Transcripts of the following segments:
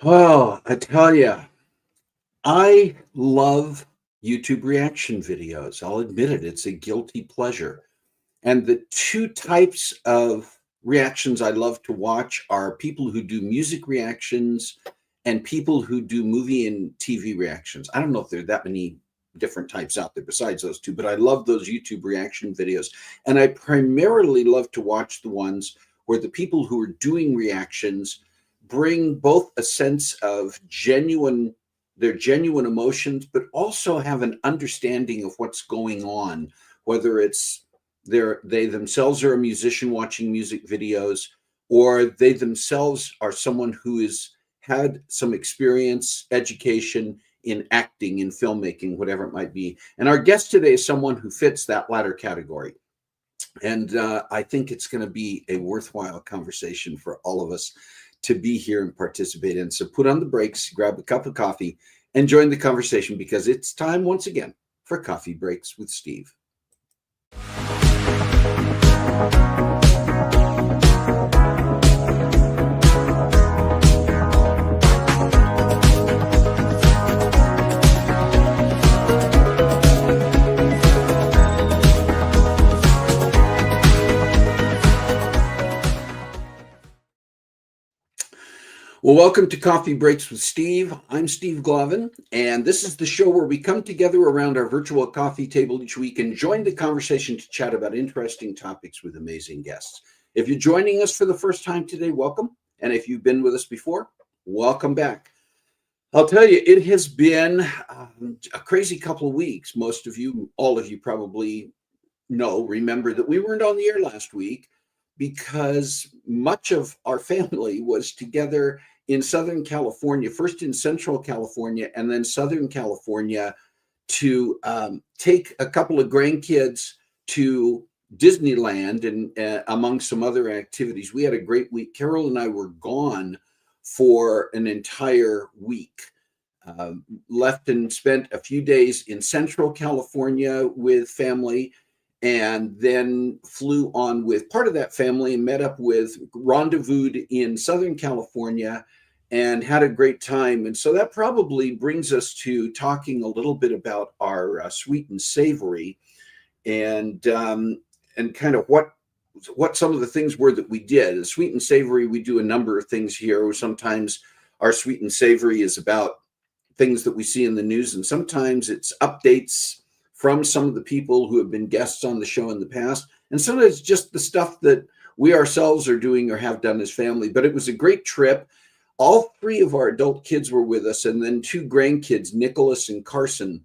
Well, I tell you, I love YouTube reaction videos. I'll admit it, it's a guilty pleasure. And the two types of reactions I love to watch are people who do music reactions and people who do movie and TV reactions. I don't know if there are that many different types out there besides those two, but I love those YouTube reaction videos. And I primarily love to watch the ones where the people who are doing reactions bring both a sense of their genuine emotions, but also have an understanding of what's going on, whether it's they themselves are a musician watching music videos, or they themselves are someone who has had some experience, education in acting, in filmmaking, whatever it might be. And our guest today is someone who fits that latter category. And I think it's going to be a worthwhile conversation for all of us to be here and participate in. So put on the brakes, grab a cup of coffee, and join the conversation, because it's time once again for Coffee Breaks with Steve. Well, welcome to Coffee Breaks with Steve. I'm Steve Glavin, and this is the show where we come together around our virtual coffee table each week and join the conversation to chat about interesting topics with amazing guests. If you're joining us for the first time today, welcome. And if you've been with us before, welcome back. I'll tell you, it has been a crazy couple of weeks. Most of you, all of you probably know, remember that we weren't on the air last week because much of our family was together in Southern California, first in Central California and then Southern California, to take a couple of grandkids to Disneyland and among some other activities. We had a great week. Carol and I were gone for an entire week. Left and spent a few days in Central California with family, and then flew on with part of that family and met up with rendezvoused in Southern California and had a great time. And so that probably brings us to talking a little bit about our sweet and savory, and kind of what some of the things were that we did. The sweet and savory, we do a number of things here. Sometimes our sweet and savory is about things that we see in the news, and sometimes it's updates from some of the people who have been guests on the show in the past, and sometimes just the stuff that we ourselves are doing or have done as family. But it was a great trip. All three of our adult kids were with us, and then two grandkids, Nicholas and Carson.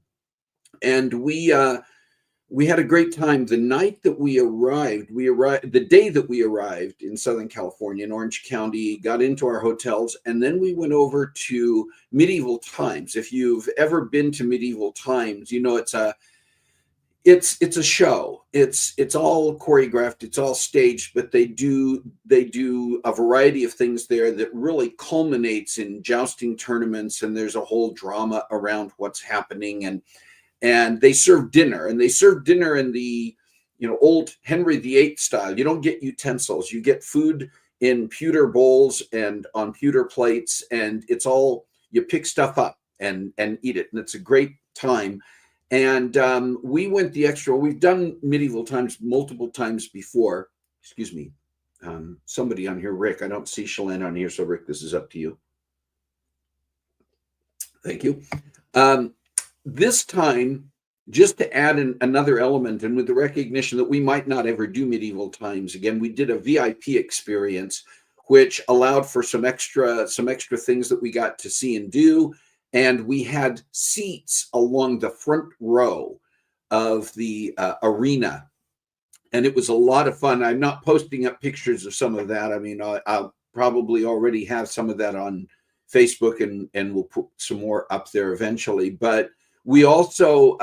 And we had a great time. The night that we arrived, the day that we arrived in Southern California, in Orange County, got into our hotels, and then we went over to Medieval Times. If you've ever been to Medieval Times, you know it's a show. It's all choreographed, it's all staged, but they do a variety of things there that really culminates in jousting tournaments, and there's a whole drama around what's happening. And they serve dinner, and they serve dinner in the old Henry VIII style. You don't get utensils, you get food in pewter bowls and on pewter plates, and it's all, you pick stuff up and eat it, and it's a great time. And we went the extra. We've done Medieval Times multiple times before. Excuse me. Somebody on here, Rick. I don't see Shalane on here, so Rick, this is up to you. Thank you. This time, just to add another element, and with the recognition that we might not ever do Medieval Times again, we did a VIP experience, which allowed for some extra things that we got to see and do. And we had seats along the front row of the arena. And it was a lot of fun. I'm not posting up pictures of some of that. I mean, I'll probably already have some of that on Facebook, and we'll put some more up there eventually. But we also,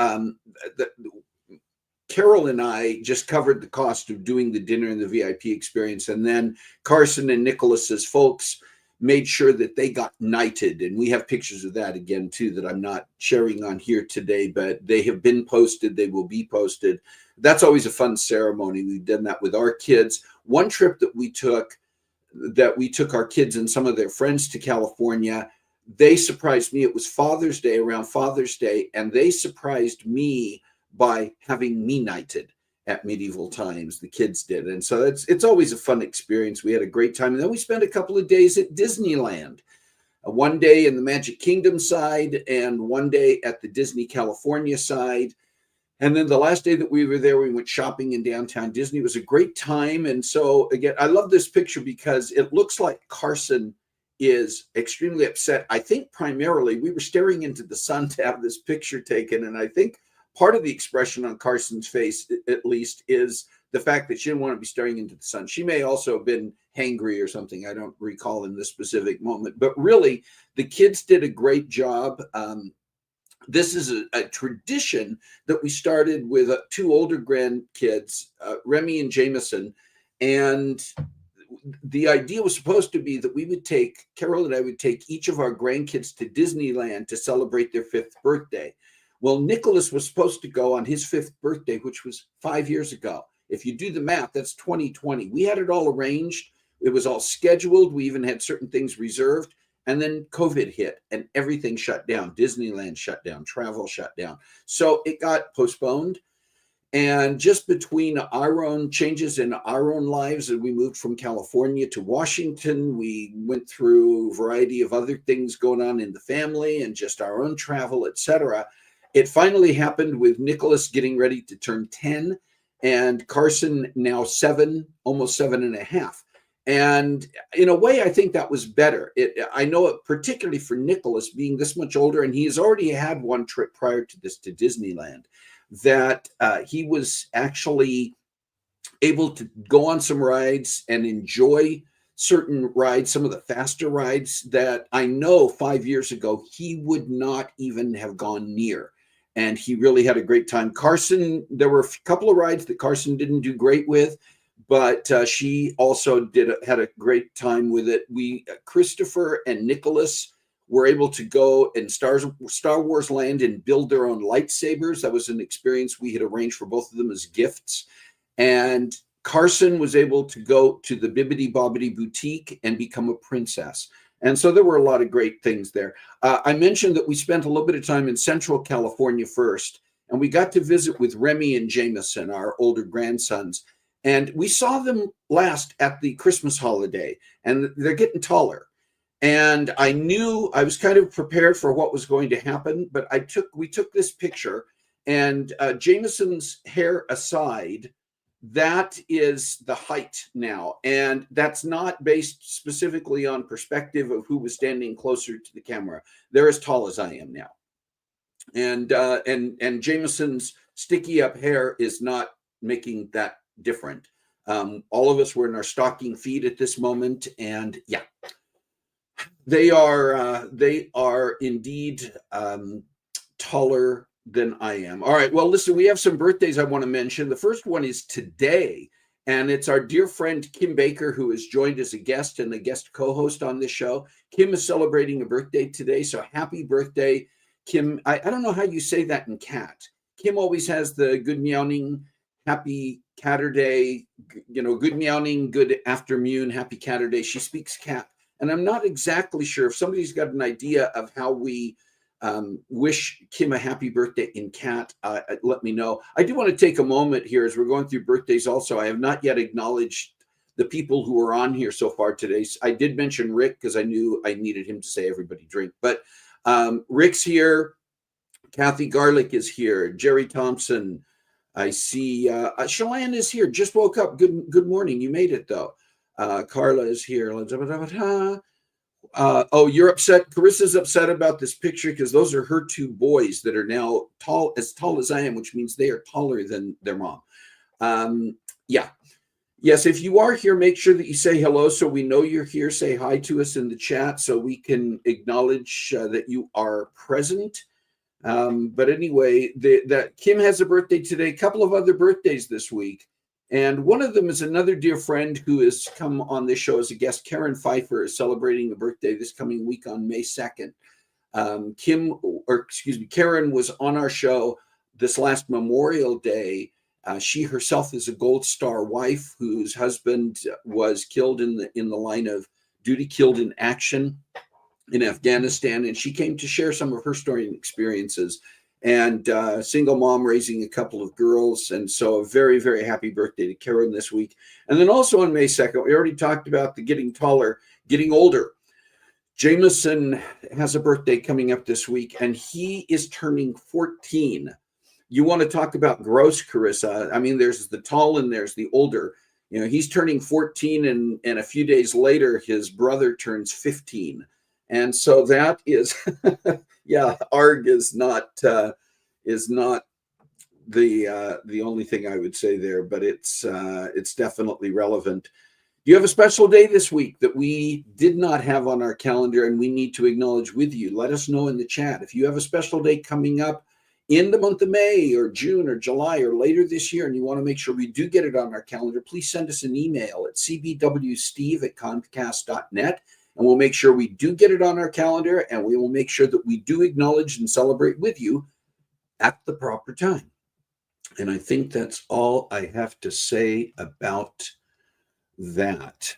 Carol and I just covered the cost of doing the dinner and the VIP experience. And then Carson and Nicholas's folks made sure that they got knighted, and we have pictures of that again too that I'm not sharing on here today, but they have been posted. They will be posted. That's always a fun ceremony. We've done that with our kids. One trip that we took our kids and some of their friends to California, they surprised me. It was Father's Day, around Father's Day, and they surprised me by having me knighted at Medieval Times. The kids did. And so it's always a fun experience. We had a great time. And then we spent a couple of days at Disneyland, one day in the Magic Kingdom side and one day at the Disney California side. And then the last day that we were there, we went shopping in downtown Disney. It was a great time. And so again, I love this picture because it looks like Carson is extremely upset. I think primarily we were staring into the sun to have this picture taken. And I think part of the expression on Carson's face, at least, is the fact that she didn't want to be staring into the sun. She may also have been hangry or something. I don't recall in this specific moment. But really, the kids did a great job. This is a tradition that we started with two older grandkids, Remy and Jameson. And the idea was supposed to be that Carol and I would take each of our grandkids to Disneyland to celebrate their 5th birthday. Well, Nicholas was supposed to go on his 5th birthday, which was 5 years ago. If you do the math, that's 2020. We had it all arranged. It was all scheduled. We even had certain things reserved. And then COVID hit and everything shut down. Disneyland shut down, travel shut down. So it got postponed. And just between our own changes in our own lives, and we moved from California to Washington, we went through a variety of other things going on in the family and just our own travel, etc. It finally happened with Nicholas getting ready to turn 10 and Carson now 7, almost 7.5. And in a way, I think that was better. I know it, particularly for Nicholas being this much older, and he has already had one trip prior to this to Disneyland. that he was actually able to go on some rides and enjoy certain rides, some of the faster rides that I know 5 years ago he would not even have gone near. And he really had a great time. Carson, there were a couple of rides that Carson didn't do great with, but she also had a great time with it. Christopher and Nicholas were able to go in Star Wars Land and build their own lightsabers. That was an experience we had arranged for both of them as gifts. And Carson was able to go to the Bibbidi Bobbidi Boutique and become a princess. And so there were a lot of great things there. I mentioned that we spent a little bit of time in Central California first, and we got to visit with Remy and Jameson, our older grandsons. And we saw them last at the Christmas holiday, and they're getting taller. And I knew I was kind of prepared for what was going to happen, but we took this picture, and Jameson's hair aside, that is the height now. And that's not based specifically on perspective of who was standing closer to the camera. They're as tall as I am now. And Jameson's sticky up hair is not making that different. All of us were in our stocking feet at this moment. And yeah, they are indeed taller than I am. All right. Well, listen, we have some birthdays I want to mention. The first one is today, and it's our dear friend Kim Baker, who has joined as a guest and the guest co-host on this show. Kim is celebrating a birthday today, so happy birthday, Kim. I don't know how you say that in cat. Kim always has the good meowing, happy Catterday, good meowing, good afternoon, happy Catterday. She speaks cat, and I'm not exactly sure if somebody's got an idea of how we wish Kim a happy birthday in cat. Let me know. I do want to take a moment here as we're going through birthdays. Also, I have not yet acknowledged the people who are on here so far today. I did mention Rick because I knew I needed him to say everybody drink, but Rick's here. Kathy Garlick is here. Jerry Thompson. I see Chelan is here. Just woke up. Good morning. You made it though. Carla is here. Oh, you're upset. Carissa's upset about this picture because those are her two boys that are now as tall as I am, which means they are taller than their mom. Yeah. Yes, if you are here, make sure that you say hello so we know you're here. Say hi to us in the chat so we can acknowledge that you are present. But anyway, that Kim has a birthday today, a couple of other birthdays this week. And one of them is another dear friend who has come on this show as a guest. Karen Pfeiffer is celebrating a birthday this coming week on May 2nd. Karen was on our show this last Memorial Day. She herself is a Gold Star wife whose husband was killed in the line of duty, killed in action in Afghanistan. And she came to share some of her story and experiences. And single mom raising a couple of girls. And so a very, very happy birthday to Karen this week. And then also on May 2nd, we already talked about the getting taller, getting older. Jameson has a birthday coming up this week, and he is turning 14. You want to talk about gross, Carissa. I mean, there's the tall and there's the older. He's turning 14, and a few days later, his brother turns 15. And so that is, yeah, ARG is not the only thing I would say there, but it's definitely relevant. Do you have a special day this week that we did not have on our calendar and we need to acknowledge with you? Let us know in the chat. If you have a special day coming up in the month of May or June or July or later this year, and you want to make sure we do get it on our calendar, please send us an email at cbwsteve@comcast.net. And we'll make sure we do get it on our calendar, and we will make sure that we do acknowledge and celebrate with you at the proper time. And I think that's all I have to say about that.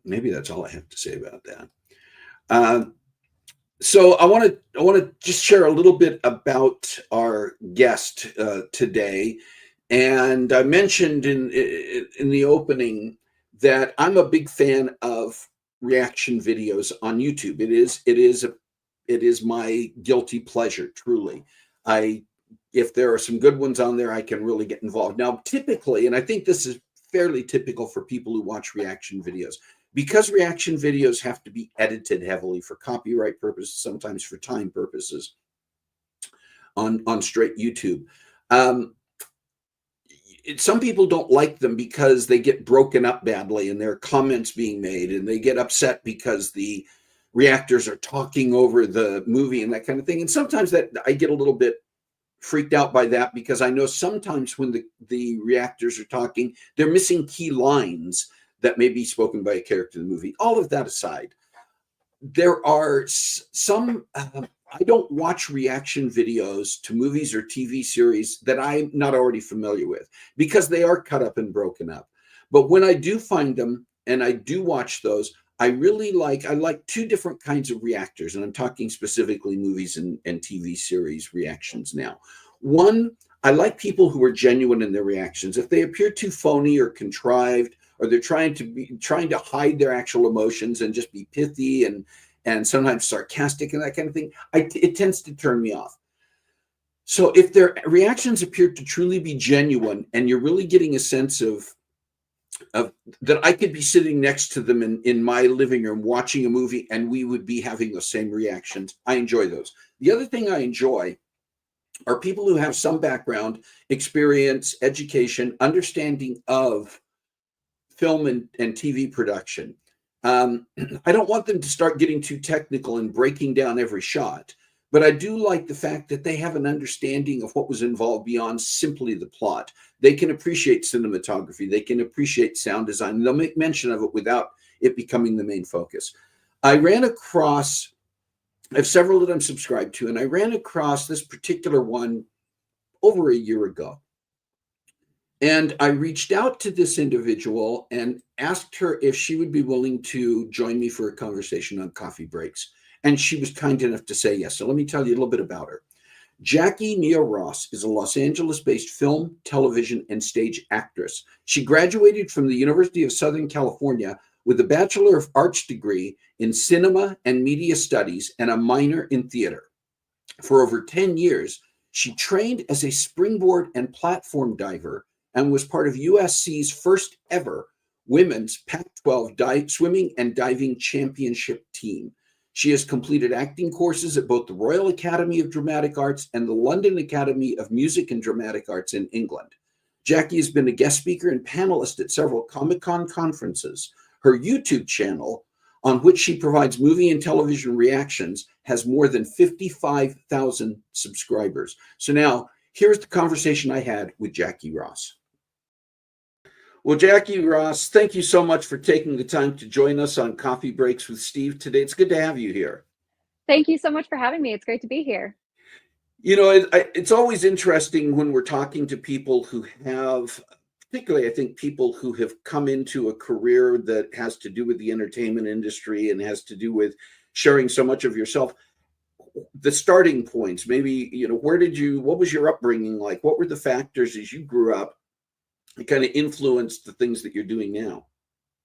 Maybe that's all I have to say about that. So I want to just share a little bit about our guest today. And I mentioned in the opening that I'm a big fan of reaction videos on YouTube. It is my guilty pleasure, truly. If there are some good ones on there, I can really get involved. Now, typically, and I think this is fairly typical for people who watch reaction videos, because reaction videos have to be edited heavily for copyright purposes, sometimes for time purposes. on straight YouTube. Um, some people don't like them because they get broken up badly and there are comments being made, and they get upset because the reactors are talking over the movie and that kind of thing. And sometimes that I get a little bit freaked out by that, because I know sometimes when the reactors are talking, they're missing key lines that may be spoken by a character in the movie. All of that aside, there are some I don't watch reaction videos to movies or TV series that I'm not already familiar with, because they are cut up and broken up. But when I do find them and I do watch those, I like two different kinds of reactors, and I'm talking specifically movies and TV series reactions now. One, I like people who are genuine in their reactions. If they appear too phony or contrived, or they're trying to hide their actual emotions and just be pithy and sometimes sarcastic and that kind of thing, it tends to turn me off. So if their reactions appear to truly be genuine, and you're really getting a sense of that I could be sitting next to them in my living room watching a movie and we would be having the same reactions, I enjoy those. The other thing I enjoy are people who have some background, experience, education, understanding of film and TV production. I don't want them to start getting too technical and breaking down every shot, but I do like the fact that they have an understanding of what was involved beyond simply the plot. They can appreciate cinematography, they can appreciate sound design, they'll make mention of it without it becoming the main focus. I have several that I'm subscribed to, and I ran across this particular one over a year ago. And I reached out to this individual and asked her if she would be willing to join me for a conversation on coffee breaks. And she was kind enough to say yes. So let me tell you a little bit about her. Jacqui Ross is a Los Angeles-based film, television, and stage actress. She graduated from the University of Southern California with a Bachelor of Arts degree in cinema and media studies and a minor in theater. For over 10 years, she trained as a springboard and platform diver and was part of USC's first ever women's Pac-12 swimming and diving championship team. She has completed acting courses at both the Royal Academy of Dramatic Arts and the London Academy of Music and Dramatic Arts in England. Jacqui has been a guest speaker and panelist at several Comic-Con conferences. Her YouTube channel, on which she provides movie and television reactions, has more than 55,000 subscribers. So now, here's the conversation I had with Jacqui Ross. Well, Jacqui Ross, thank you so much for taking the time to join us on Coffee Breaks with Steve today. It's good to have you here. Thank you so much for having me. It's great to be here. You know, it's always interesting when we're talking to people who have, particularly, I think, people who have come into a career that has to do with the entertainment industry and has to do with sharing so much of yourself. The starting points, maybe, what was your upbringing like? What were the factors as you grew up that kind of influenced the things that you're doing now?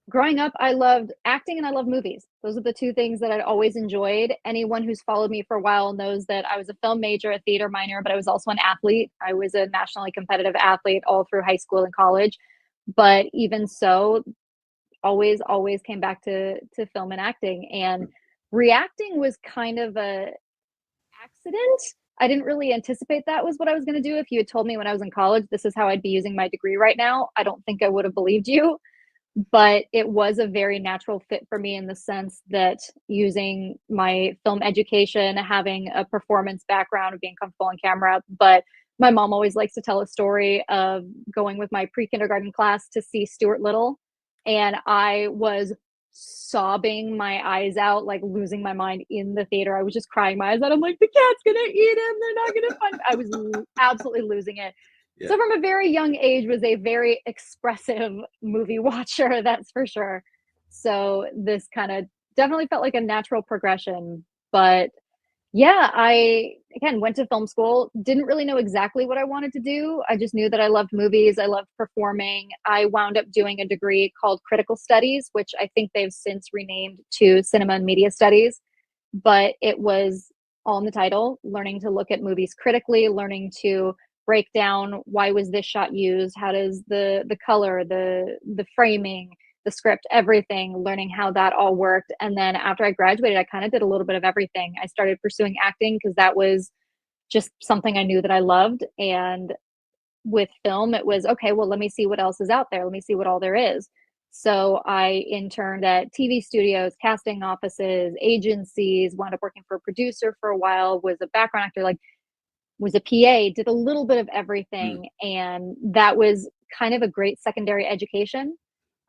Growing up, I loved acting and I loved movies. Those are the two things that I'd always enjoyed. Anyone who's followed me for a while knows that I was a film major, a theater minor, but I was also an athlete. I was a nationally competitive athlete all through high school and college. But even so, always came back to film and acting. And reacting was kind of a accident. I didn't really anticipate that was what I was going to do. If you had told me when I was in college, this is how I'd be using my degree right now, I don't think I would have believed you. But it was a very natural fit for me in the sense that using my film education, having a performance background of being comfortable on camera. But my mom always likes to tell a story of going with my pre-kindergarten class to see Stuart Little. And I was sobbing my eyes out, like losing my mind in the theater. I was just crying my eyes out. I'm like, the cat's gonna eat him. They're not gonna find him. I was absolutely losing it. Yeah. So from a very young age was a very expressive movie watcher, that's for sure. So this kind of definitely felt like a natural progression. But yeah, I again went to film school, didn't really know exactly what I wanted to do. I just knew that I loved movies, I loved performing. I wound up doing a degree called critical studies, which I think they've since renamed to cinema and media studies. But it was all in the title, learning to look at movies critically, learning to break down why was this shot used, how does the color, the framing, the script, everything, learning how that all worked. And then after I graduated, I kind of did a little bit of everything. I started pursuing acting because that was just something I knew that I loved. And with film, it was okay, well, let me see what else is out there. Let me see what all there is. So I interned at TV studios, casting offices, agencies, wound up working for a producer for a while, was a background actor, like was a PA, did a little bit of Mm. everything. And that was kind of a great secondary education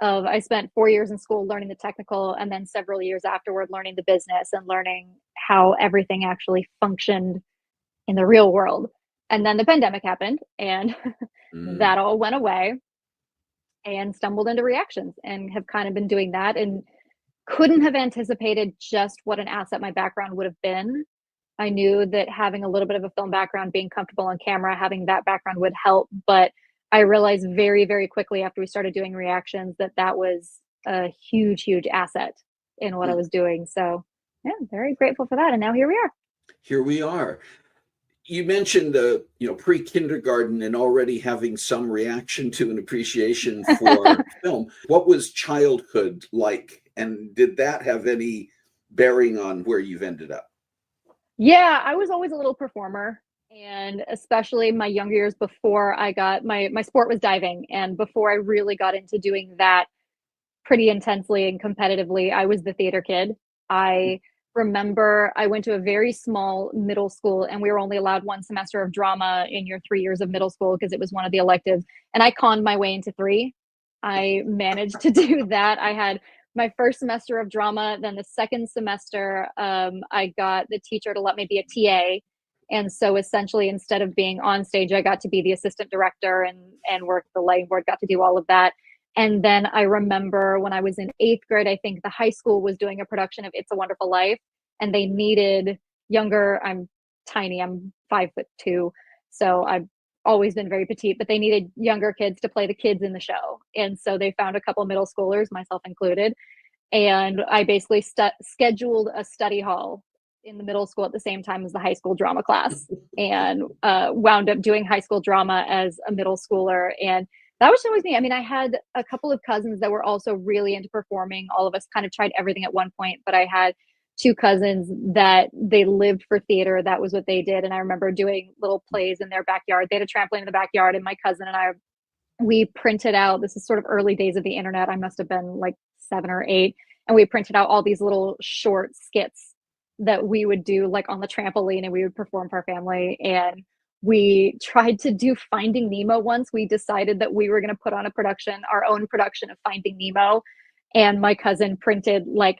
of I spent 4 years in school learning the technical and then several years afterward learning the business and learning how everything actually functioned in the real world. And then the pandemic happened and Mm. that all went away and stumbled into reactions and have kind of been doing that and couldn't have anticipated just what an asset my background would have been. I knew that having a little bit of a film background, being comfortable on camera, having that background would help. But I realized very, very quickly after we started doing reactions that that was a huge, huge asset in what I Mm. was doing. So, yeah, very grateful for that. And now here we are. Here we are. You mentioned the, pre-kindergarten and already having some reaction to and appreciation for film. What was childhood like, and did that have any bearing on where you've ended up? Yeah, I was always a little performer, and especially my younger years before I got my sport was diving, and before I really got into doing that pretty intensely and competitively, I was the theater kid. I remember I went to a very small middle school, and we were only allowed one semester of drama in your 3 years of middle school because it was one of the electives, and I conned my way into 3. I managed to do that. I had my first semester of drama, then the second semester, I got the teacher to let me be a TA, and so essentially, instead of being on stage, I got to be the assistant director and work the lighting board, got to do all of that. And then I remember when I was in 8th grade, I think the high school was doing a production of It's a Wonderful Life, and they needed younger. I'm tiny, I'm 5'2", so I've always been very petite, but they needed younger kids to play the kids in the show. And so they found a couple middle schoolers, myself included. And I basically scheduled a study hall in the middle school at the same time as the high school drama class and wound up doing high school drama as a middle schooler. And that was always me. I mean, I had a couple of cousins that were also really into performing. All of us kind of tried everything at one point, but I had two cousins that they lived for theater. That was what they did. And I remember doing little plays in their backyard. They had a trampoline in the backyard, and my cousin and I, we printed out, this is sort of early days of the internet. I must have been like 7 or 8. And we printed out all these little short skits that we would do like on the trampoline and we would perform for our family. And we tried to do Finding Nemo once. We decided that we were going to put on a production, our own production of Finding Nemo. And my cousin printed like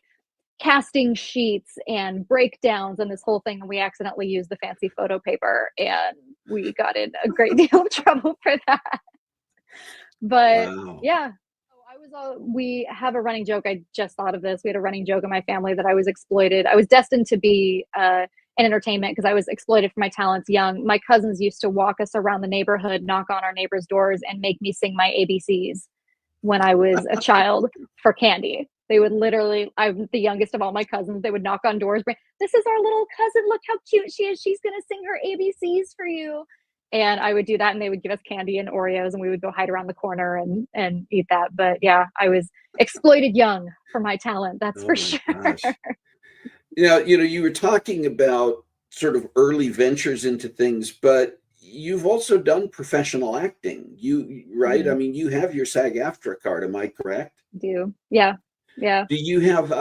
casting sheets and breakdowns and this whole thing. And we accidentally used the fancy photo paper and we got in a great deal of trouble for that. But Wow. yeah, so we have a running joke. I just thought of this. We had a running joke in my family that I was exploited. I was destined to be in entertainment because I was exploited for my talents young. My cousins used to walk us around the neighborhood, knock on our neighbors' doors, and make me sing my ABCs when I was a child for candy. They would literally, I'm the youngest of all my cousins. They would knock on doors, bring, this is our little cousin. Look how cute she is. She's going to sing her ABCs for you. And I would do that, and they would give us candy and Oreos, and we would go hide around the corner and eat that. But yeah, I was exploited young for my talent. That's Oh for my sure. gosh. You were talking about sort of early ventures into things, but you've also done professional acting. Right? I Mhm. mean, you have your SAG-AFTRA card, am I correct? Do yeah, yeah. Do you have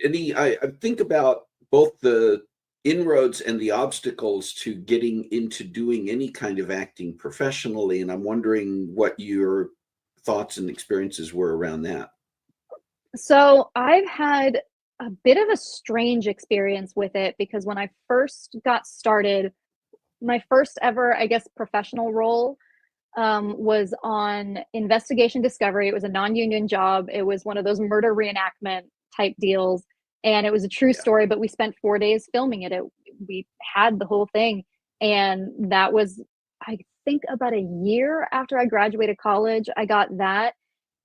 any? I think about both the inroads and the obstacles to getting into doing any kind of acting professionally, and I'm wondering what your thoughts and experiences were around that. So I've had a bit of a strange experience with it because when I first got started, my first ever, I guess, professional role was on Investigation Discovery. It was a non-union job. It was one of those murder reenactment type deals, and it was a true Yeah. story. But we spent 4 days filming it. We had the whole thing, and that was, I think, about a year after I graduated college. I got that,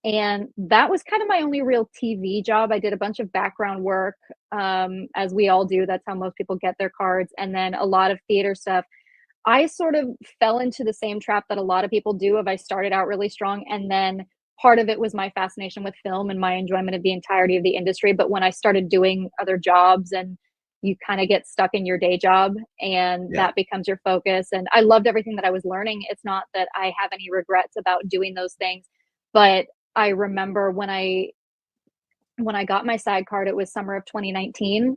and that was kind of my only real TV job. I did a bunch of background work, as we all do. That's how most people get their cards, and then a lot of theater stuff. I sort of fell into the same trap that a lot of people do of I started out really strong and then part of it was my fascination with film and my enjoyment of the entirety of the industry. But when I started doing other jobs and you kind of get stuck in your day job and Yeah. that becomes your focus. And I loved everything that I was learning. It's not that I have any regrets about doing those things, but I remember when I got my SAG card, it was summer of 2019,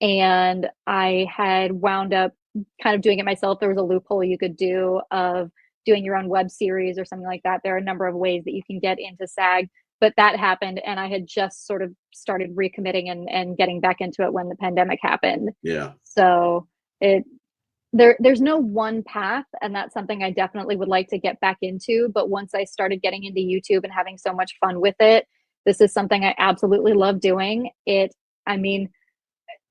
and I had wound up kind of doing it myself. There was a loophole you could do of doing your own web series or something like that. There are a number of ways that you can get into SAG, but that happened, and I had just sort of started recommitting and getting back into it when the pandemic happened. Yeah. So it there's no one path, and that's something I definitely would like to get back into. But once I started getting into YouTube and having so much fun with it, this is something I absolutely love doing. I mean,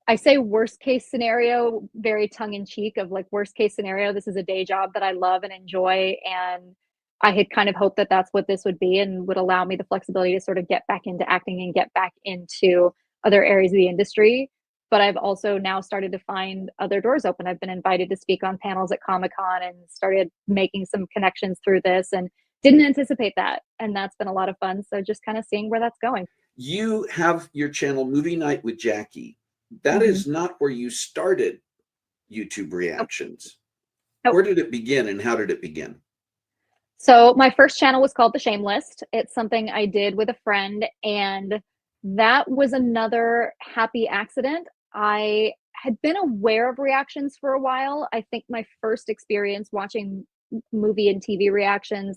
I say worst case scenario, very tongue in cheek of like worst case scenario, this is a day job that I love and enjoy. And I had kind of hoped that that's what this would be and would allow me the flexibility to sort of get back into acting and get back into other areas of the industry. But I've also now started to find other doors open. I've been invited to speak on panels at Comic-Con and started making some connections through this and didn't anticipate that. And that's been a lot of fun. So just kind of seeing where that's going. You have your channel Movie Night with Jacqui. That Mm-hmm. is not where you started YouTube Nope. reactions. Nope. Where did it begin and how did it begin? So my first channel was called The Shame List. It's something I did with a friend, and that was another happy accident. I had been aware of reactions for a while. I think my first experience watching movie and TV reactions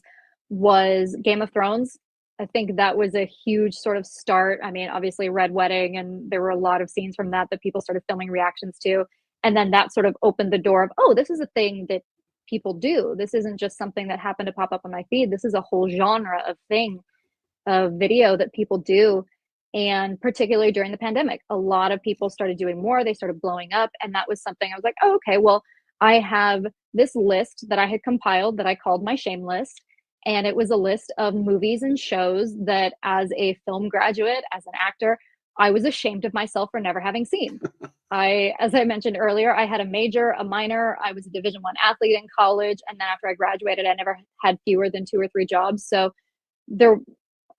was Game of Thrones. I think that was a huge sort of start. I mean, obviously Red Wedding, and there were a lot of scenes from that people started filming reactions to. And then that sort of opened the door of, oh, this is a thing that people do. This isn't just something that happened to pop up on my feed. This is a whole genre of thing, of video that people do. And particularly during the pandemic, a lot of people started doing more. They started blowing up. And that was something I was like, oh, okay, well, I have this list that I had compiled that I called my shame list. And it was a list of movies and shows that as a film graduate, as an actor, I was ashamed of myself for never having seen. As I mentioned earlier, I had a major, a minor. I was a Division I athlete in college, and then after I graduated, I never had fewer than 2 or 3 jobs. So there,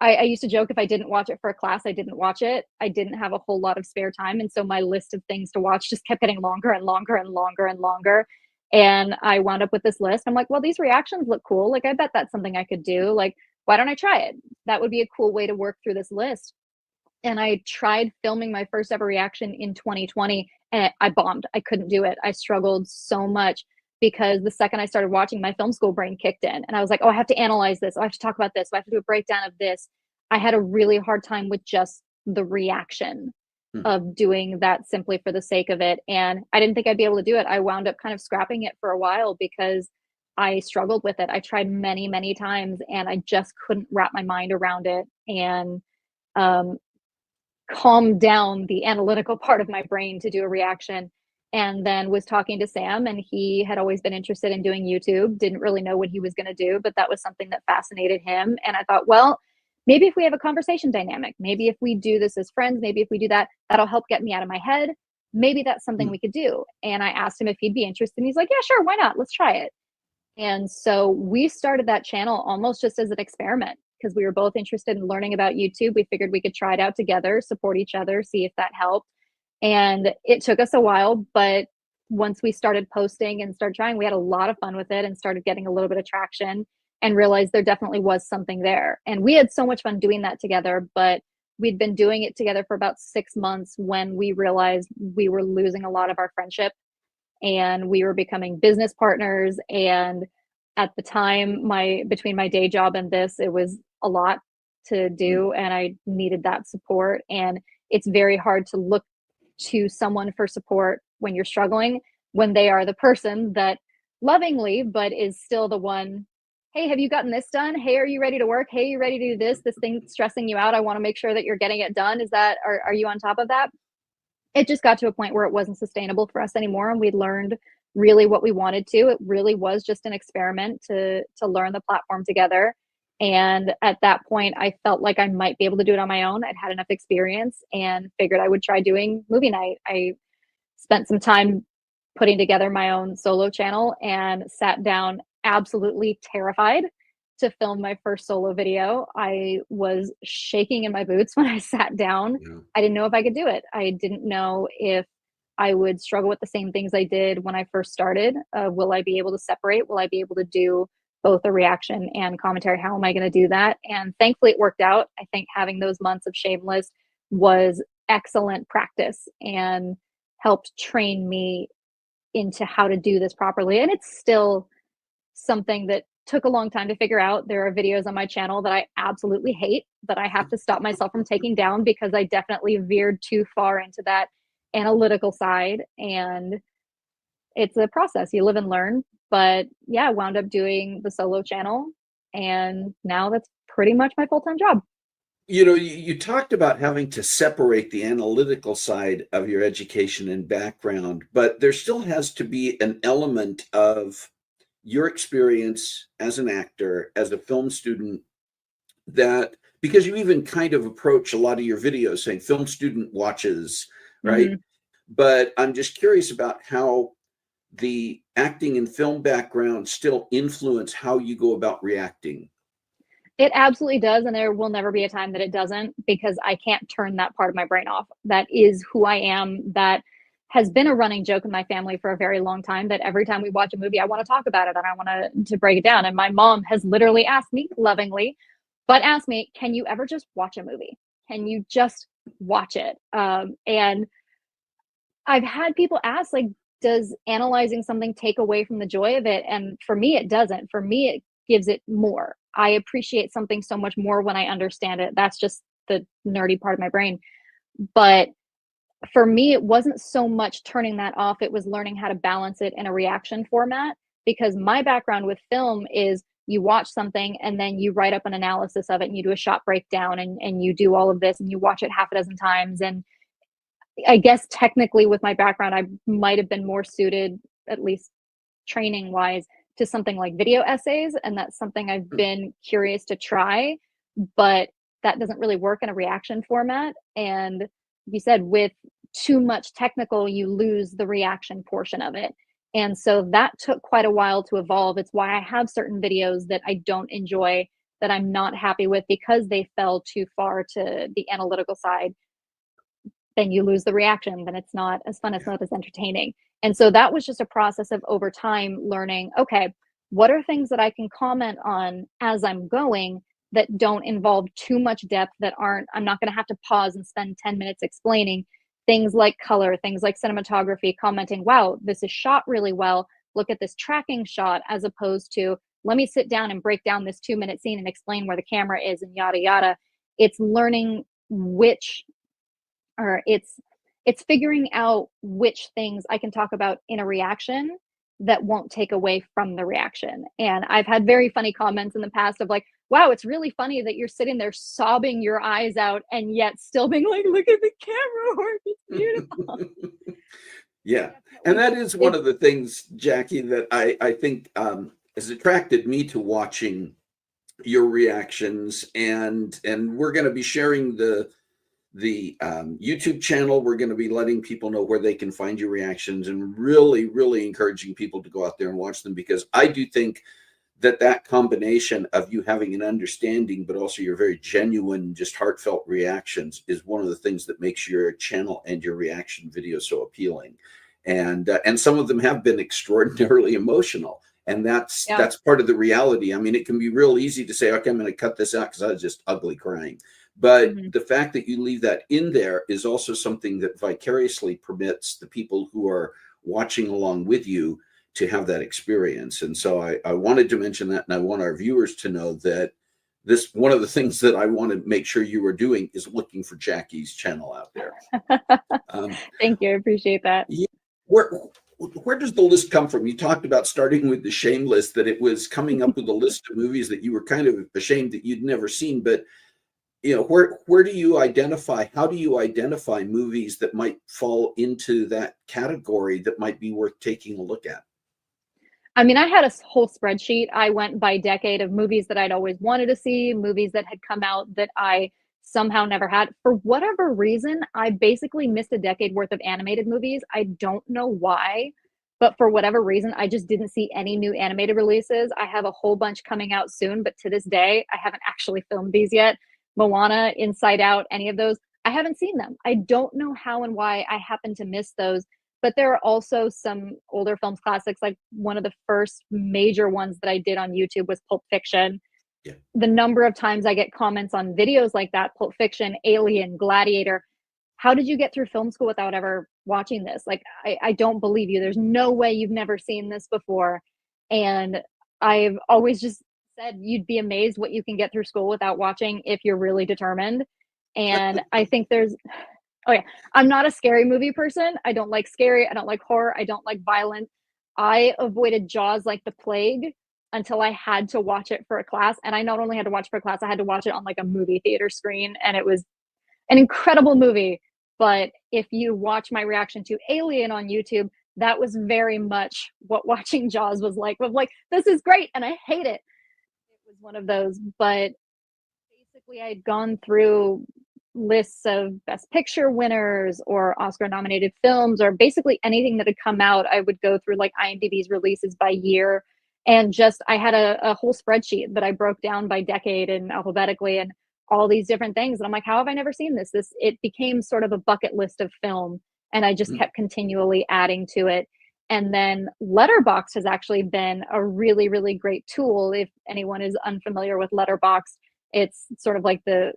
I used to joke if I didn't watch it for a class, I didn't watch it. I didn't have a whole lot of spare time, and so my list of things to watch just kept getting longer and longer and longer and longer. And I wound up with this list. I'm like, well, these reactions look cool. Like, I bet that's something I could do. Like, why don't I try it? That would be a cool way to work through this list. And I tried filming my first ever reaction in 2020 and I bombed. I couldn't do it. I struggled so much because the second I started watching, my film school brain kicked in and I was like, oh, I have to analyze this. Oh, I have to talk about this. Oh, I have to do a breakdown of this. I had a really hard time with just the reaction of doing that simply for the sake of it. And I didn't think I'd be able to do it. I wound up kind of scrapping it for a while because I struggled with it. I tried many, many times and I just couldn't wrap my mind around it. And um, calm down the analytical part of my brain to do a reaction. And then was talking to Sam, and he had always been interested in doing YouTube, didn't really know what he was going to do, but that was something that fascinated him. And I thought, well, maybe if we have a conversation dynamic, maybe if we do this as friends, maybe if we do that, that'll help get me out of my head. Maybe that's something we could do. And I asked him if he'd be interested. And he's like, yeah, sure, why not? Let's try it. And so we started that channel almost just as an experiment because we were both interested in learning about YouTube. We figured we could try it out together, support each other, see if that helped. And it took us a while, but once we started posting and started trying, we had a lot of fun with it and started getting a little bit of traction and realized there definitely was something there. And we had so much fun doing that together, but we'd been doing it together for about 6 months when we realized we were losing a lot of our friendship and we were becoming business partners. And at the time, between my day job and this, it was a lot to do and I needed that support. And it's very hard to look to someone for support when you're struggling, when they are the person that lovingly, but is still the one, hey, have you gotten this done? Hey, are you ready to work? Hey, you ready to do this? This thing's stressing you out. I want to make sure that you're getting it done. Are you on top of that? It just got to a point where it wasn't sustainable for us anymore. And we learned really what we wanted to. It really was just an experiment to learn the platform together. And at that point, I felt like I might be able to do it on my own. I'd had enough experience and figured I would try doing movie night. I spent some time putting together my own solo channel and sat down absolutely terrified to film my first solo video. I was shaking in my boots when I sat down. Yeah. I didn't know if I could do it. I didn't know if I would struggle with the same things I did when I first started. Will I be able to separate? Will I be able to do both a reaction and commentary? How am I going to do that? And thankfully it worked out. I think having those months of Shameless was excellent practice and helped train me into how to do this properly. And it's still something that took a long time to figure out. There are videos on my channel that I absolutely hate that I have to stop myself from taking down because I definitely veered too far into that analytical side. And it's a process. You live and learn. But yeah, I wound up doing the solo channel. And now that's pretty much my full time job. You talked about having to separate the analytical side of your education and background, but there still has to be an element of your experience as an actor, as a film student, that because you even kind of approach a lot of your videos saying film student watches, right? Mm-hmm. But I'm just curious about how the acting and film background still influence how you go about reacting. It absolutely does, and there will never be a time that it doesn't because I can't turn that part of my brain off. That is who I am. That has been a running joke in my family for a very long time, that every time we watch a movie, I want to talk about it and I want to break it down. And my mom has literally asked me lovingly, but asked me, can you ever just watch a movie? Can you just watch it? And I've had people ask, like, does analyzing something take away from the joy of it? And for me, it doesn't. For me, it gives it more. I appreciate something so much more when I understand it. That's just the nerdy part of my brain. But for me, it wasn't so much turning that off. It was learning how to balance it in a reaction format, because my background with film is you watch something and then you write up an analysis of it and you do a shot breakdown and you do all of this and you watch it half a dozen times. And I guess technically with my background, I might have been more suited, at least training wise, to something like video essays. And that's something I've been curious to try, but that doesn't really work in a reaction format. And you said with too much technical, you lose the reaction portion of it. And so that took quite a while to evolve. It's why I have certain videos that I don't enjoy, that I'm not happy with, because they fell too far to the analytical side. Then you lose the reaction, then it's not as fun, it's not as entertaining. And so that was just a process of over time learning, okay, what are things that I can comment on as I'm going that don't involve too much depth, that aren't, I'm not going to have to pause and spend 10 minutes explaining things like color, things like cinematography, commenting, wow, this is shot really well. Look at this tracking shot, as opposed to, let me sit down and break down this 2-minute scene and explain where the camera is and yada, yada. It's learning which, or it's figuring out which things I can talk about in a reaction that won't take away from the reaction. And I've had very funny comments in the past of like, wow, it's really funny that you're sitting there sobbing your eyes out and yet still being like, look at the camera work, it's beautiful. Yeah. And that is one of the things, Jacqui, that I think has attracted me to watching your reactions. And we're going to be sharing the YouTube channel. We're going to be letting people know where they can find your reactions, and really, really encouraging people to go out there and watch them, because I do think that combination of you having an understanding, but also your very genuine, just heartfelt reactions is one of the things that makes your channel and your reaction videos so appealing. And some of them have been extraordinarily emotional. And that's part of the reality. I mean, it can be real easy to say, okay, I'm going to cut this out because I was just ugly crying. But the fact that you leave that in there is also something that vicariously permits the people who are watching along with you to have that experience. And so I wanted to mention that, and I want our viewers to know that this, one of the things that I want to make sure you are doing is looking for Jacqui's channel out there. Thank you. I appreciate that. Yeah, where does the list come from? You talked about starting with the shame list, that it was coming up with a list of movies that you were kind of ashamed that you'd never seen. But where do you identify, how do you identify movies that might fall into that category that might be worth taking a look at? I mean, I had a whole spreadsheet. I went by decade of movies that I'd always wanted to see, movies that had come out that I somehow never had. For whatever reason, I basically missed a decade worth of animated movies. I don't know why, but for whatever reason, I just didn't see any new animated releases. I have a whole bunch coming out soon, but to this day, I haven't actually filmed these yet. Moana, Inside Out, any of those, I haven't seen them. I don't know how and why I happened to miss those. But there are also some older films classics, like one of the first major ones that I did on YouTube was Pulp Fiction. Yeah. The number of times I get comments on videos like that, Pulp Fiction, Alien, Gladiator, how did you get through film school without ever watching this? Like, I don't believe you. There's no way you've never seen this before. And I've always just said you'd be amazed what you can get through school without watching if you're really determined. And I think there's, oh yeah, I'm not a scary movie person. I don't like scary. I don't like horror. I don't like violence. I avoided Jaws like the plague until I had to watch it for a class. And I not only had to watch it for a class, I had to watch it on like a movie theater screen. And it was an incredible movie. But if you watch my reaction to Alien on YouTube, that was very much what watching Jaws was like. Of like, this is great and I hate it. It was one of those. But basically, I had gone through lists of Best Picture winners or Oscar nominated films, or basically anything that had come out. I would go through like IMDb's releases by year. And just, I had a whole spreadsheet that I broke down by decade and alphabetically, and all these different things. And I'm like, how have I never seen this? It became sort of a bucket list of film. And I just kept continually adding to it. And then Letterboxd has actually been a really, really great tool. If anyone is unfamiliar with Letterboxd, it's sort of like the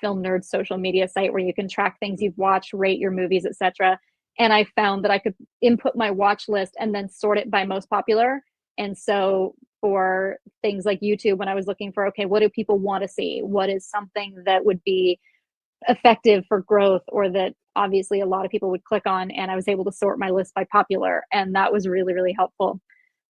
film nerd social media site where you can track things you've watched, rate your movies, etc. And I found that I could input my watch list and then sort it by most popular. And so for things like YouTube, when I was looking for, okay, what do people want to see? What is something that would be effective for growth, or that obviously a lot of people would click on? And I was able to sort my list by popular. And that was really, really helpful.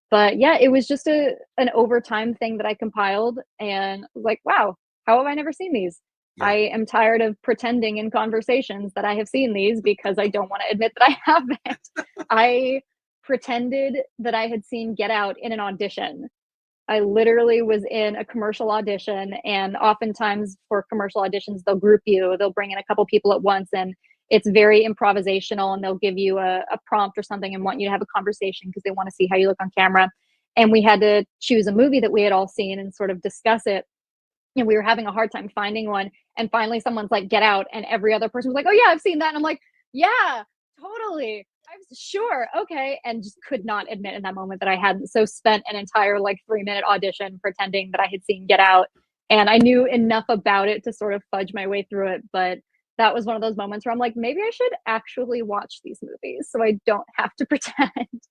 But yeah, it was just an overtime thing that I compiled, and like, wow, how have I never seen these? Yeah. I am tired of pretending in conversations that I have seen these because I don't want to admit that I haven't. I pretended that I had seen Get Out in an audition. I literally was in a commercial audition, and oftentimes for commercial auditions, they'll group you, they'll bring in a couple people at once, and it's very improvisational, and they'll give you a prompt or something and want you to have a conversation because they want to see how you look on camera. And we had to choose a movie that we had all seen and sort of discuss it. And we were having a hard time finding one. And finally someone's like, Get Out. And every other person was like, oh yeah, I've seen that. And I'm like, yeah, totally. I'm sure. Okay. And just could not admit in that moment that I hadn't. So spent an entire like 3-minute audition pretending that I had seen Get Out. And I knew enough about it to sort of fudge my way through it. But that was one of those moments where I'm like, maybe I should actually watch these movies so I don't have to pretend.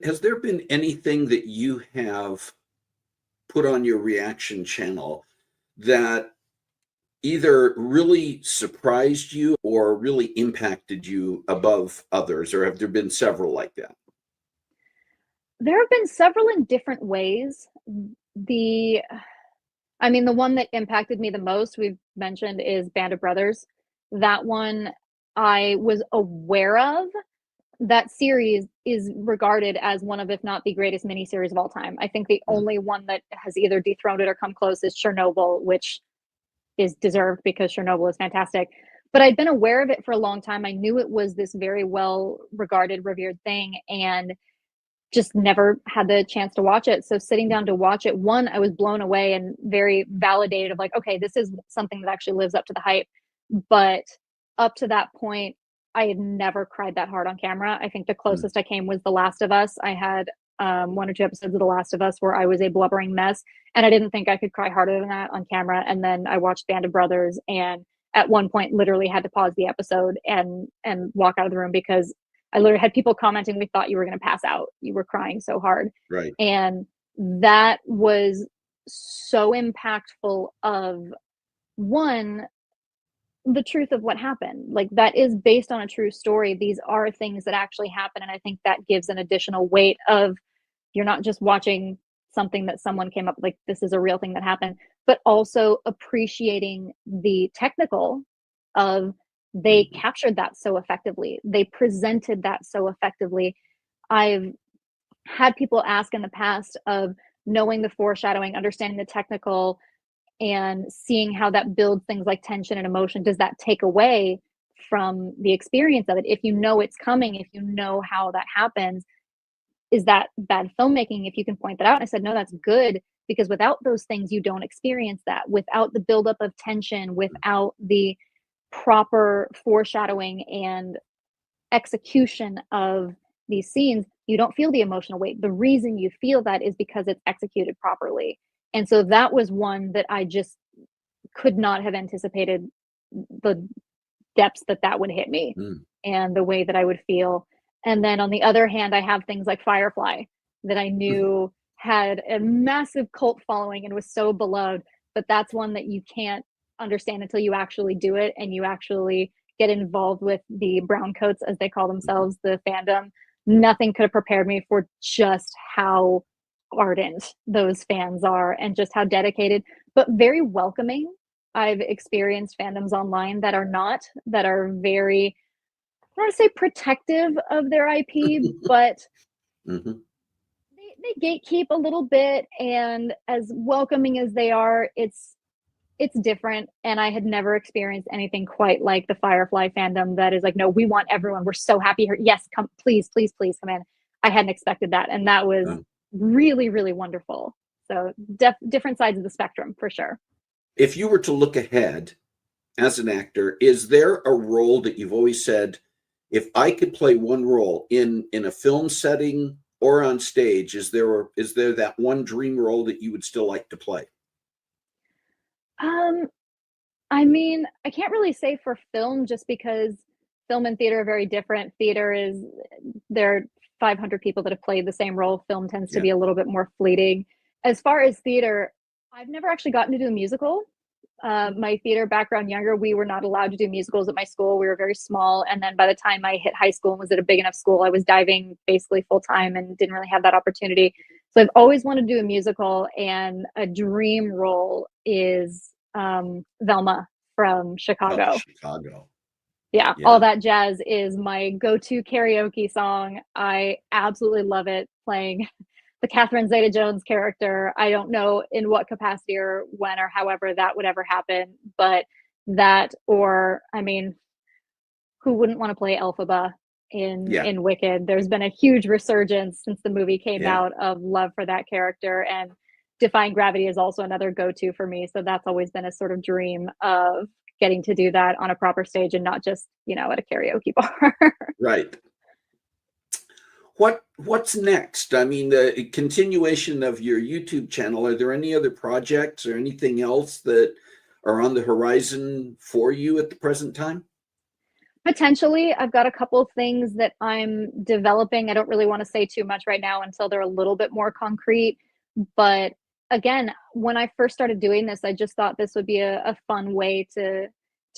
Has there been anything that you have put on your reaction channel that either really surprised you or really impacted you above others, or have there been several like that? There have been several in different ways. I mean, the one that impacted me the most, we've mentioned, is Band of Brothers. That one I was aware of. That series is regarded as one of, if not the greatest miniseries of all time. I think the only one that has either dethroned it or come close is Chernobyl, which is deserved because Chernobyl is fantastic. But I'd been aware of it for a long time. I knew it was this very well regarded, revered thing, and just never had the chance to watch it. So sitting down to watch it, one, I was blown away and very validated of like, okay, this is something that actually lives up to the hype. But up to that point, I had never cried that hard on camera. I think the closest I came was The Last of Us. I had 1 or 2 episodes of The Last of Us where I was a blubbering mess, and I didn't think I could cry harder than that on camera. And then I watched Band of Brothers, and at one point literally had to pause the episode and walk out of the room because I literally had people commenting, we thought you were going to pass out. You were crying so hard. Right. And that was so impactful of, one, the truth of what happened. Like, that is based on a true story. These are things that actually happen. And I think that gives an additional weight of, you're not just watching something that someone came up with, like, this is a real thing that happened, but also appreciating the technical of, they captured that so effectively. They presented that so effectively. I've had people ask in the past of knowing the foreshadowing, understanding the technical, and seeing how that builds things like tension and emotion. Does that take away from the experience of it? If you know it's coming, if you know how that happens, is that bad filmmaking if you can point that out? And I said, no, that's good, because without those things, you don't experience that. Without the buildup of tension, without the proper foreshadowing and execution of these scenes, you don't feel the emotional weight. The reason you feel that is because it's executed properly. And so that was one that I just could not have anticipated the depths that that would hit me Mm. and the way that I would feel. And then on the other hand, I have things like Firefly that I knew had a massive cult following and was so beloved, but that's one that you can't understand until you actually do it and you actually get involved with the brown coats, as they call Mhm. themselves, the fandom. Nothing could have prepared me for just how ardent those fans are and just how dedicated, but very welcoming. I've experienced fandoms online that are not, that are very, I don't want to say protective of their IP, but Mhm. they gatekeep a little bit. And as welcoming as they are, it's different. And I had never experienced anything quite like the Firefly fandom that is like, no, we want everyone. We're so happy here. Yes, come, please, please, please come in. I hadn't expected that. And that was Um, really, really wonderful. So different sides of the spectrum for sure. if you were to look ahead as an actor, is there a role that you've always said, if I could play one role in a film setting or on stage, is there that one dream role that you would still like to play? Um, I mean, I can't really say for film just because film and theater are very different. Theater is there are 500 people that have played the same role. Film tends to Yeah. be a little bit more fleeting. As far as theater, I've never actually gotten to do a musical. My theater background younger, we were not allowed to do musicals at my school. We were very small. And then by the time I hit high school and was at a big enough school, I was diving basically full time and didn't really have that opportunity. So I've always wanted to do a musical, and a dream role is Velma from Oh, Chicago. Chicago. Yeah, All Yeah. That Jazz is my go-to karaoke song. I absolutely love it playing the Catherine Zeta-Jones character. I don't know in what capacity or when or however that would ever happen, but that, or I mean, who wouldn't want to play Elphaba Yeah. in Wicked? There's been a huge resurgence since the movie came Yeah. out of love for that character, and Defying Gravity is also another go-to for me. So that's always been a sort of dream of getting to do that on a proper stage and not just, at a karaoke bar. Right. What's next? I mean, the continuation of your YouTube channel, are there any other projects or anything else that are on the horizon for you at the present time? Potentially, I've got a couple of things that I'm developing. I don't really want to say too much right now until they're a little bit more concrete. But again, when I first started doing this, I just thought this would be a fun way to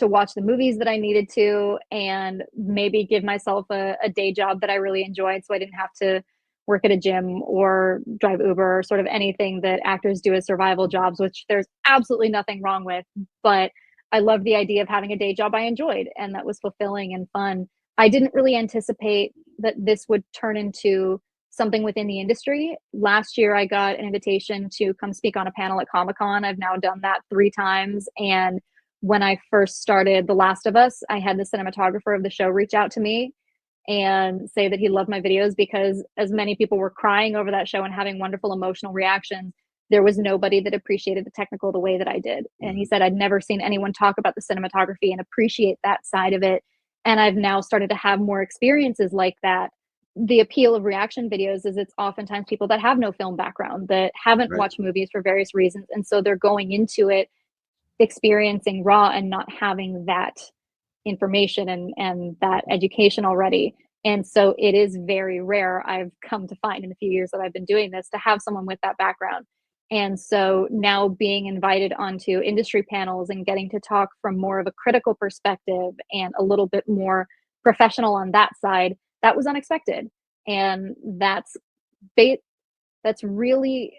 watch the movies that I needed to, and maybe give myself a day job that I really enjoyed, so I didn't have to work at a gym or drive Uber or sort of anything that actors do as survival jobs, which there's absolutely nothing wrong with. But I loved the idea of having a day job I enjoyed and that was fulfilling and fun. I didn't really anticipate that this would turn into something within the industry. Last year, I got an invitation to come speak on a panel at Comic Con. I've now done that 3 times. And when I first started The Last of Us, I had the cinematographer of the show reach out to me and say that he loved my videos because, as many people were crying over that show and having wonderful emotional reactions, there was nobody that appreciated the technical the way that I did. And he Mhm. said, I'd never seen anyone talk about the cinematography and appreciate that side of it. And I've now started to have more experiences like that. The appeal of reaction videos is it's oftentimes people that have no film background, that haven't Right. watched movies for various reasons. And so they're going into it experiencing raw and not having that information and that education already. And so it is very rare, I've come to find in the few years that I've been doing this, to have someone with that background. And so now being invited onto industry panels and getting to talk from more of a critical perspective and a little bit more professional on that side, that was unexpected. And that's really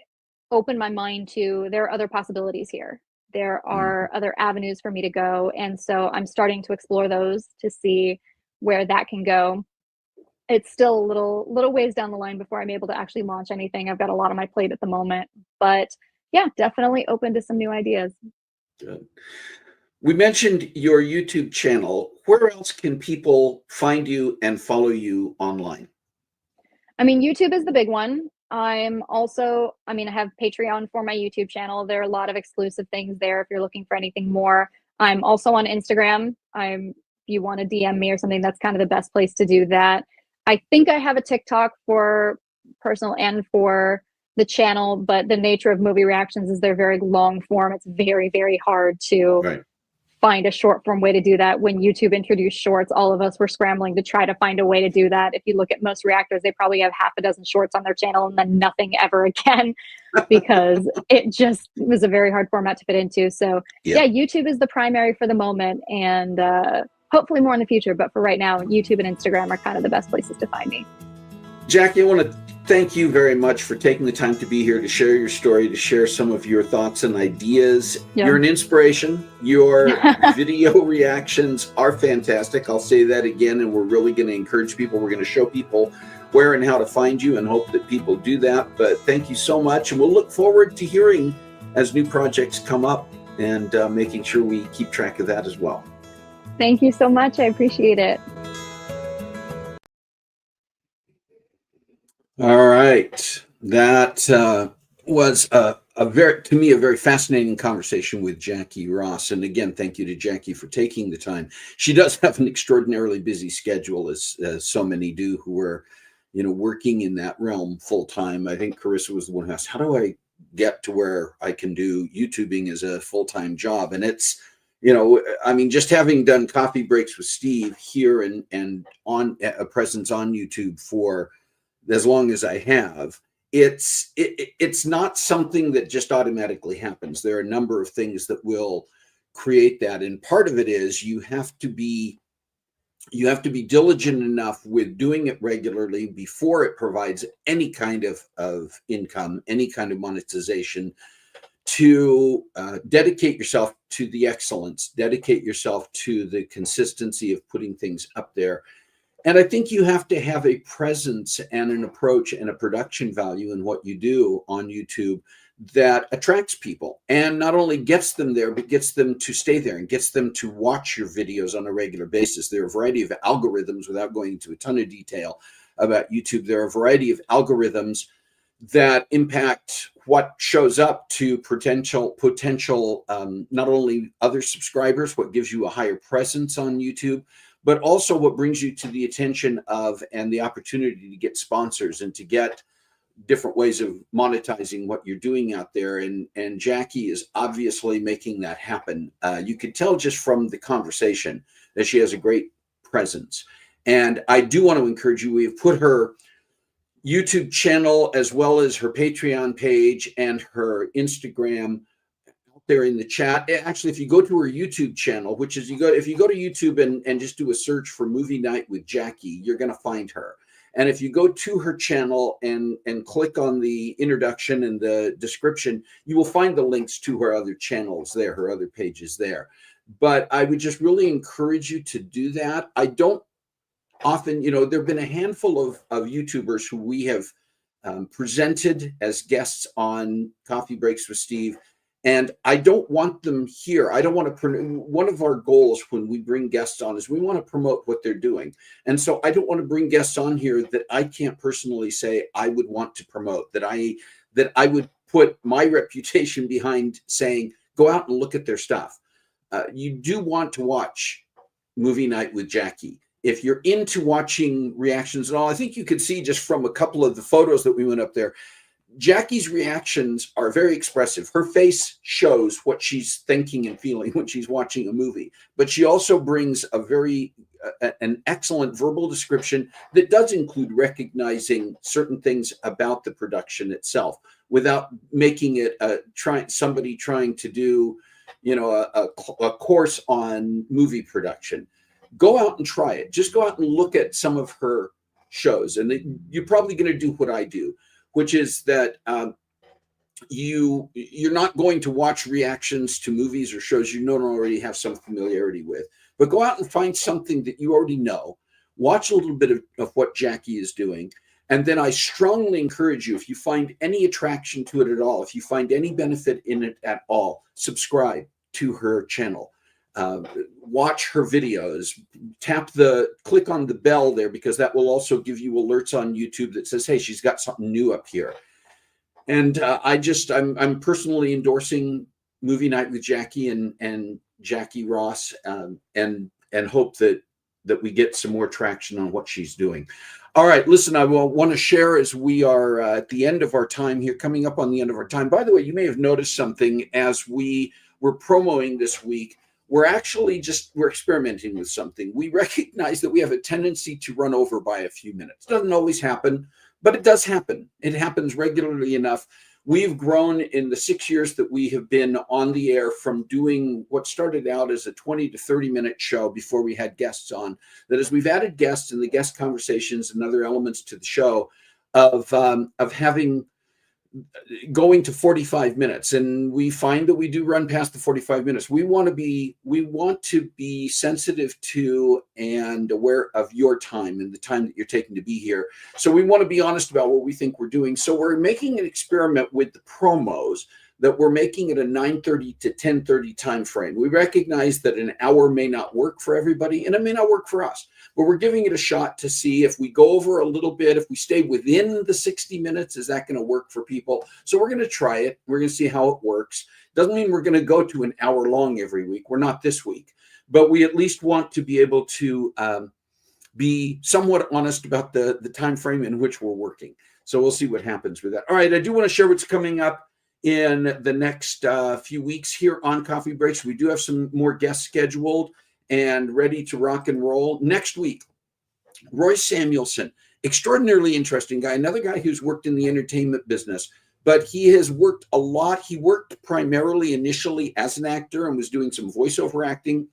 opened my mind to, there are other possibilities here. There Mhm. are other avenues for me to go. And so I'm starting to explore those to see where that can go. It's still a little ways down the line before I'm able to actually launch anything. I've got a lot on my plate at the moment. But yeah, definitely open to some new ideas. Good. We mentioned your YouTube channel. Where else can people find you and follow you online? I mean, YouTube is the big one. I have Patreon for my YouTube channel. There are a lot of exclusive things there if you're looking for anything more. I'm also on Instagram. I'm you want to DM me or something, that's kind of the best place to do that. I think I have a TikTok for personal and for the channel, but the nature of movie reactions is they're very long form. It's very, very hard to Right. find a short form way to do that. When YouTube introduced shorts, all of us were scrambling to try to find a way to do that. If you look at most reactors, they probably have half a dozen shorts on their channel and then nothing ever again because it just was a very hard format to fit into. So yeah, YouTube is the primary for the moment, and hopefully more in the future. But for right now, YouTube and Instagram are kind of the best places to find me. Jacqui, I want to thank you very much for taking the time to be here, to share your story, to share some of your thoughts and ideas. Yeah. You're an inspiration. Your video reactions are fantastic. I'll say that again, and we're really going to encourage people. We're going to show people where and how to find you and hope that people do that. But thank you so much, and we'll look forward to hearing as new projects come up and making sure we keep track of that as well. Thank you so much. I appreciate it. All right. That was to me, a very fascinating conversation with Jacqui Ross. And again, thank you to Jacqui for taking the time. She does have an extraordinarily busy schedule, as so many do who are, working in that realm full time. I think Carissa was the one who asked, how do I get to where I can do YouTubing as a full-time job? And it's, just having done Coffee Breaks with Steve here and on a presence on YouTube for as long as I have, it's not something that just automatically happens. There are a number of things that will create that, and part of it is you have to be diligent enough with doing it regularly before it provides any kind of income, any kind of monetization, to dedicate yourself to the excellence, dedicate yourself to the consistency of putting things up there. And I think you have to have a presence and an approach and a production value in what you do on YouTube that attracts people and not only gets them there, but gets them to stay there and gets them to watch your videos on a regular basis. There are a variety of algorithms, without going into a ton of detail about YouTube. There are a variety of algorithms that impact what shows up to potential not only other subscribers, what gives you a higher presence on YouTube, but also what brings you to the attention of and the opportunity to get sponsors and to get different ways of monetizing what you're doing out there. And Jacqui is obviously making that happen. You could tell just from the conversation that she has a great presence. And I do want to encourage you. We have put her YouTube channel as well as her Patreon page and her Instagram there in the chat. Actually, if you go to her YouTube channel, which is if you go to YouTube and just do a search for Movie Night with Jacqui, you're going to find her. And if you go to her channel and click on the introduction and the description, you will find the links to her other channels there, her other pages there. But I would just really encourage you to do that. I don't often, there have been a handful of YouTubers who we have presented as guests on Coffee Breaks with Steve. And I don't want them here. I don't want to. One of our goals when we bring guests on is we want to promote what they're doing. And so I don't want to bring guests on here that I can't personally say I would want to promote, that I would put my reputation behind saying, go out and look at their stuff. You do want to watch Movie Night with Jacqui. If you're into watching reactions and all, I think you could see just from a couple of the photos that we went up there, Jacqui's reactions are very expressive. Her face shows what she's thinking and feeling when she's watching a movie, but she also brings an excellent verbal description that does include recognizing certain things about the production itself without making it somebody trying to do, a course on movie production. Go out and try it. Just go out and look at some of her shows, and you're probably going to do what I do, which is that you're not going to watch reactions to movies or shows you don't already have some familiarity with, but go out and find something that you already know. Watch a little bit of what Jacqui is doing. And then I strongly encourage you, if you find any attraction to it at all, if you find any benefit in it at all, subscribe to her channel. Watch her videos, click on the bell there, because that will also give you alerts on YouTube that says, hey, she's got something new up here. And I'm personally endorsing Movie Night with Jacqui and Jacqui Ross. And hope that we get some more traction on what she's doing. All right, listen, I will want to share as we are at the end of our time here, coming up on the end of our time. By the way, you may have noticed something as we were promoting this week. We're experimenting with something. We recognize that we have a tendency to run over by a few minutes. Doesn't always happen, but it does happen. It happens regularly enough. We've grown in the 6 years that we have been on the air from doing what started out as a 20 to 30-minute show before we had guests on, that as we've added guests and the guest conversations and other elements to the show of having going to 45 minutes, and we find that we do run past the 45 minutes. We want to be sensitive to and aware of your time and the time that you're taking to be here. So we want to be honest about what we think we're doing. So we're making an experiment with the promos that we're making it a 9:30 to 10:30 time frame. We recognize that an hour may not work for everybody and it may not work for us, but we're giving it a shot to see if we go over a little bit, if we stay within the 60 minutes, is that going to work for people? So we're going to try it. We're going to see how it works. Doesn't mean we're going to go to an hour long every week. We're not this week, but we at least want to be able to be somewhat honest about the time frame in which we're working. So we'll see what happens with that. All right, I do want to share what's coming up in the next few weeks here on Coffee Breaks. We do have some more guests scheduled and ready to rock and roll. Next week, Roy Samuelson, extraordinarily interesting guy, another guy who's worked in the entertainment business, but he has worked a lot. He worked primarily initially as an actor and was doing some voiceover acting,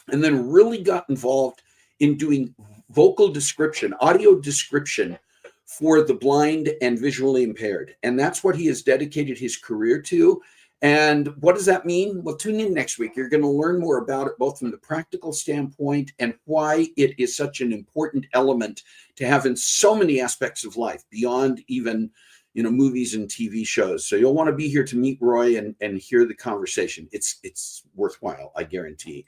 and then really got involved in doing vocal description, audio description for the blind and visually impaired. And that's what he has dedicated his career to. And what does that mean? Well, tune in next week. You're going to learn more about it, both from the practical standpoint and why it is such an important element to have in so many aspects of life beyond even, movies and TV shows. So you'll want to be here to meet Roy and hear the conversation. It's worthwhile, I guarantee.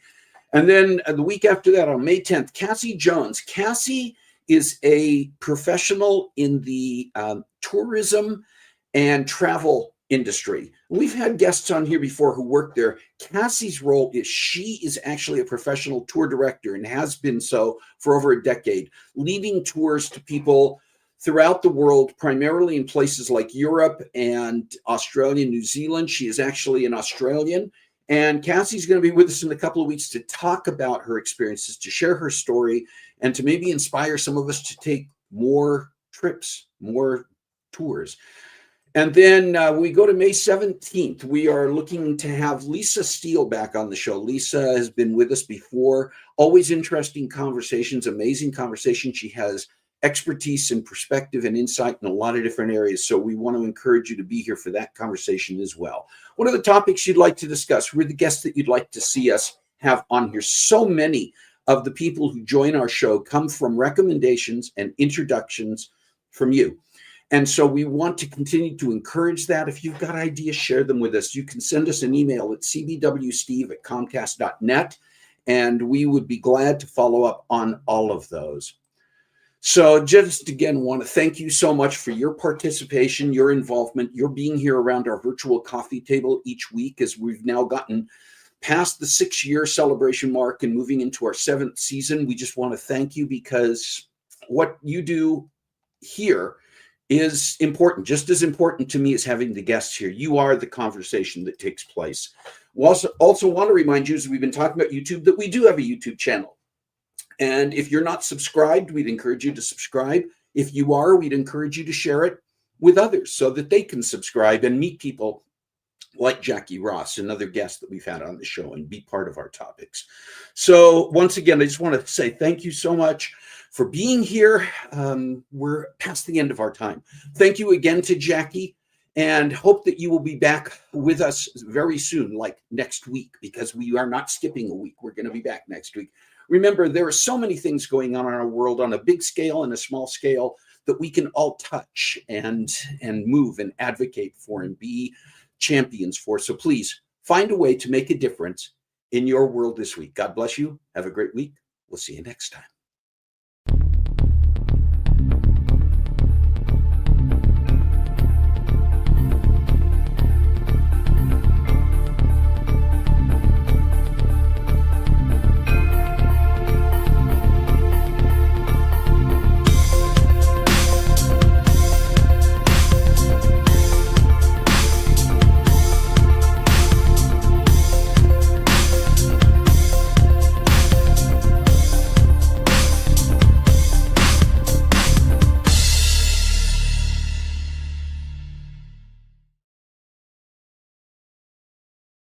And then the week after that, on May 10th, Cassie Jones. Cassie is a professional in the tourism and travel industry. We've had guests on here before who work there. Cassie's role is she is actually a professional tour director and has been so for over a decade, leading tours to people throughout the world, primarily in places like Europe and Australia, New Zealand. She is actually an Australian. And Cassie's going to be with us in a couple of weeks to talk about her experiences, to share her story, and to maybe inspire some of us to take more trips, more tours. And then we go to May 17th. We are looking to have Lisa Steele back on the show. Lisa has been with us before. Always interesting conversations, amazing conversation. She has expertise and perspective and insight in a lot of different areas. So we want to encourage you to be here for that conversation as well. What are the topics you'd like to discuss? Who are the guests that you'd like to see us have on here? So many of the people who join our show come from recommendations and introductions from you. And so we want to continue to encourage that. If you've got ideas, share them with us. You can send us an email at cbwsteve@comcast.net, and we would be glad to follow up on all of those. So just again, want to thank you so much for your participation, your involvement, your being here around our virtual coffee table each week, as we've now gotten past the 6-year celebration mark and moving into our 7th season. We just want to thank you because what you do here is important, just as important to me as having the guests here. You are the conversation that takes place. We also want to remind you, as we've been talking about YouTube, that we do have a YouTube channel. And if you're not subscribed, we'd encourage you to subscribe. If you are, we'd encourage you to share it with others so that they can subscribe and meet people like Jacqui Ross, another guest that we've had on the show, and be part of our topics. So once again, I just want to say thank you so much for being here. We're past the end of our time. Thank you again to Jacqui, and hope that you will be back with us very soon, like next week, because we are not skipping a week. We're going to be back next week. Remember, there are so many things going on in our world on a big scale and a small scale that we can all touch and move and advocate for and be champions for. So please find a way to make a difference in your world this week. God bless you. Have a great week. We'll see you next time.